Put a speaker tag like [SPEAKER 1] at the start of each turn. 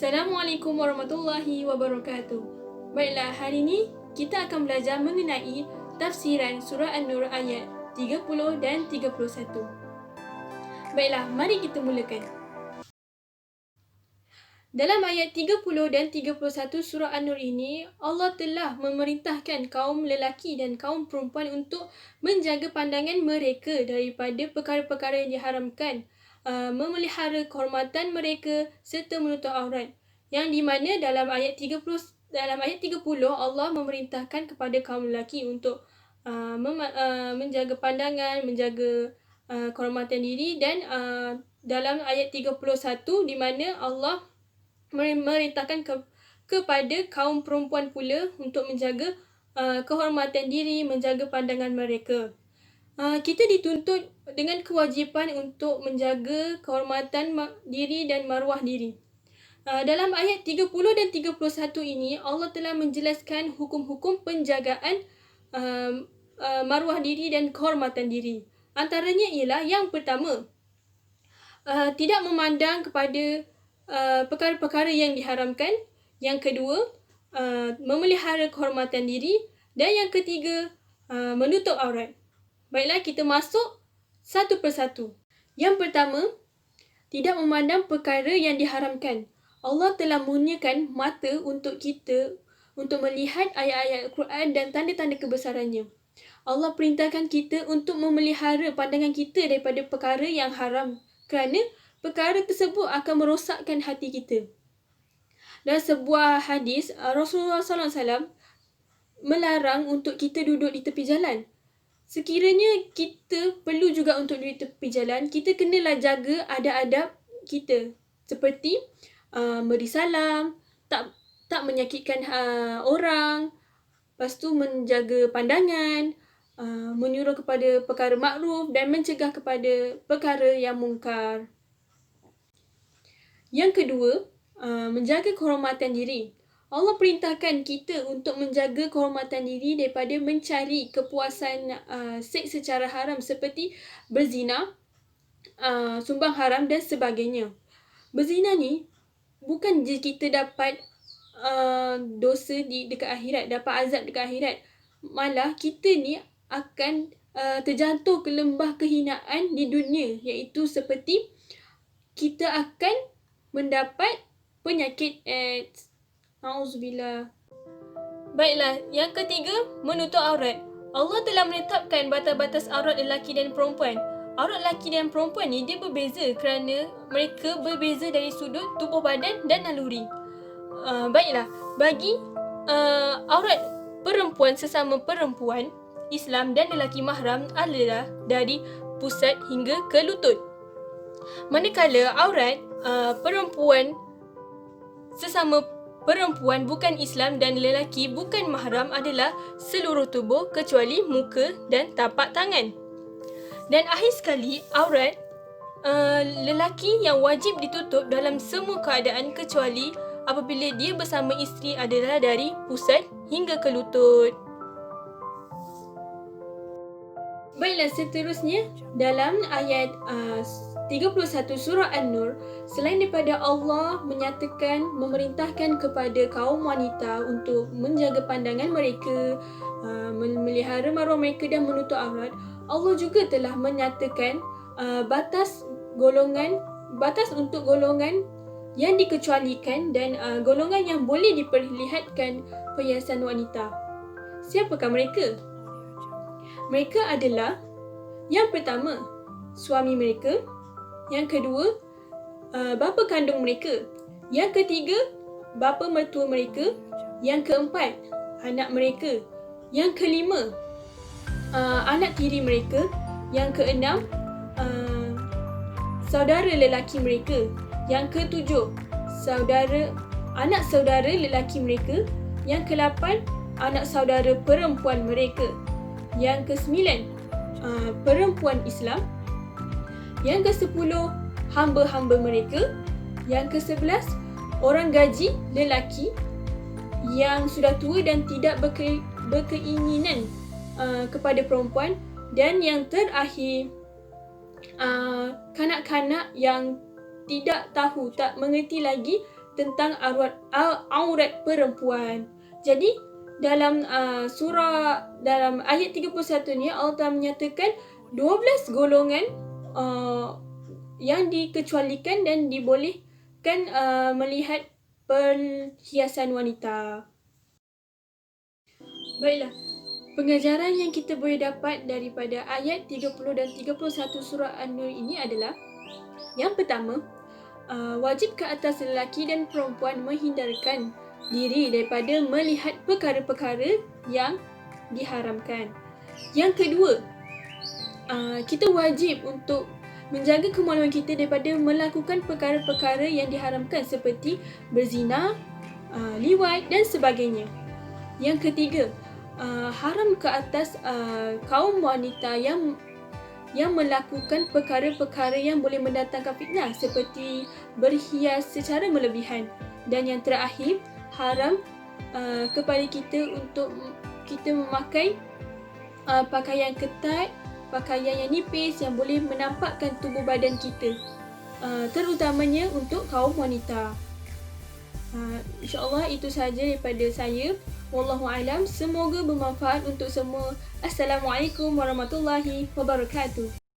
[SPEAKER 1] Assalamualaikum warahmatullahi wabarakatuh. Baiklah, hari ini kita akan belajar mengenai tafsiran surah An-Nur ayat 30 dan 31. Baiklah, mari kita mulakan. Dalam ayat 30 dan 31 surah An-Nur ini, Allah telah memerintahkan kaum lelaki dan kaum perempuan untuk menjaga pandangan mereka daripada perkara-perkara yang diharamkan, memelihara kehormatan mereka serta menutup aurat. Yang di mana dalam ayat 30 Allah memerintahkan kepada kaum lelaki untuk menjaga pandangan, menjaga kehormatan diri, dan dalam ayat 31 di mana Allah memerintahkan kepada kaum perempuan pula untuk menjaga kehormatan diri, menjaga pandangan mereka. Kita dituntut dengan kewajipan untuk menjaga kehormatan diri dan maruah diri. Dalam ayat 30 dan 31 ini, Allah telah menjelaskan hukum-hukum penjagaan maruah diri dan kehormatan diri. Antaranya ialah yang pertama, tidak memandang kepada perkara-perkara yang diharamkan. Yang kedua, memelihara kehormatan diri. Dan yang ketiga, menutup aurat. Baiklah, kita masuk satu persatu. Yang pertama, tidak memandang perkara yang diharamkan. Allah telah mengurniakan mata untuk kita untuk melihat ayat-ayat Al-Quran dan tanda-tanda kebesarannya. Allah perintahkan kita untuk memelihara pandangan kita daripada perkara yang haram, kerana perkara tersebut akan merosakkan hati kita. Dalam sebuah hadis, Rasulullah SAW melarang untuk kita duduk di tepi jalan. Sekiranya kita perlu juga untuk duduk di tepi jalan, kita kenalah jaga adab-adab kita. Seperti beri salam, tak menyakitkan orang, lepas tu menjaga pandangan, menyuruh kepada perkara makruf dan mencegah kepada perkara yang mungkar. Yang kedua, menjaga kehormatan diri. Allah perintahkan kita untuk menjaga kehormatan diri daripada mencari kepuasan seks secara haram seperti berzina, sumbang haram dan sebagainya. Berzina ni bukan je kita dapat dosa dekat akhirat, dapat azab dekat akhirat. Malah kita ni akan terjatuh ke lembah kehinaan di dunia, iaitu seperti kita akan mendapat penyakit AIDS. Auzubillah. Baiklah, yang ketiga, menutup aurat. Allah telah menetapkan batas-batas aurat lelaki dan perempuan. Aurat lelaki dan perempuan ni dia berbeza kerana mereka berbeza dari sudut tubuh badan dan naluri. Baiklah, bagi aurat perempuan sesama perempuan, Islam dan lelaki mahram adalah dari pusat hingga ke lutut. Manakala aurat perempuan sesama perempuan bukan Islam dan lelaki bukan mahram adalah seluruh tubuh kecuali muka dan tapak tangan. Dan akhir sekali, aurat lelaki yang wajib ditutup dalam semua keadaan kecuali apabila dia bersama isteri adalah dari pusat hingga ke lutut. Baiklah, seterusnya dalam ayat 31 surah An-Nur, selain daripada Allah memerintahkan kepada kaum wanita untuk menjaga pandangan mereka, memelihara maruah mereka dan menutup aurat, Allah juga telah menyatakan batas untuk golongan yang dikecualikan dan golongan yang boleh diperlihatkan perhiasan wanita. Siapakah mereka? Mereka adalah, yang pertama, suami mereka. Yang kedua, bapa kandung mereka. Yang ketiga, bapa mertua mereka. Yang keempat, anak mereka. Yang kelima, anak tiri mereka. Yang keenam, saudara lelaki mereka. Yang ketujuh, anak saudara lelaki mereka. Yang kelapan, anak saudara perempuan mereka. Yang kesembilan, perempuan Islam. Yang ke-10, hamba-hamba mereka. Yang ke-11, orang gaji lelaki yang sudah tua dan tidak berkeinginan kepada perempuan. Dan yang terakhir, kanak-kanak yang tidak tahu, tak mengerti lagi tentang aurat perempuan. Jadi dalam dalam ayat 31 ni Allah Taala menyatakan 12 golongan yang dikecualikan dan dibolehkan melihat perhiasan wanita. Baiklah, pengajaran yang kita boleh dapat daripada ayat 30 dan 31 surah An-Nur ini adalah, yang pertama, wajib ke atas lelaki dan perempuan menghindarkan diri daripada melihat perkara-perkara yang diharamkan. Yang kedua, kita wajib untuk menjaga kemaluan kita daripada melakukan perkara-perkara yang diharamkan seperti berzina, liwat dan sebagainya. Yang ketiga, haram ke atas kaum wanita yang melakukan perkara-perkara yang boleh mendatangkan fitnah seperti berhias secara melebihan. Dan yang terakhir, haram kepada kita untuk kita memakai pakaian ketat, pakaian yang nipis yang boleh menampakkan tubuh badan kita, terutamanya untuk kaum wanita. InsyaAllah itu sahaja daripada saya. Wallahu alam. Semoga bermanfaat untuk semua. Assalamualaikum warahmatullahi wabarakatuh.